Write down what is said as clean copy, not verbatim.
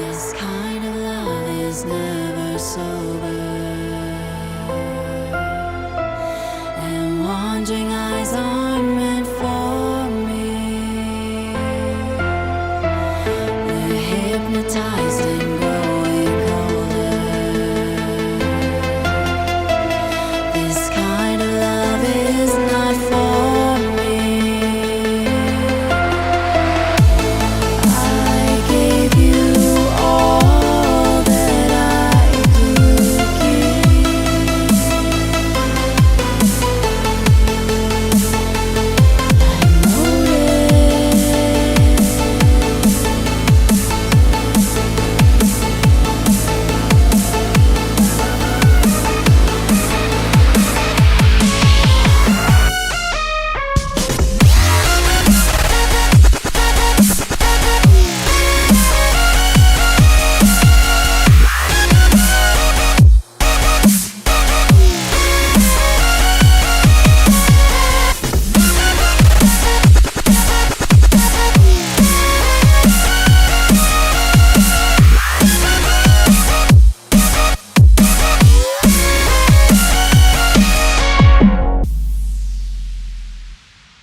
This kind of love is never sober, and wandering eyes aren't meant for me. They're hypnotized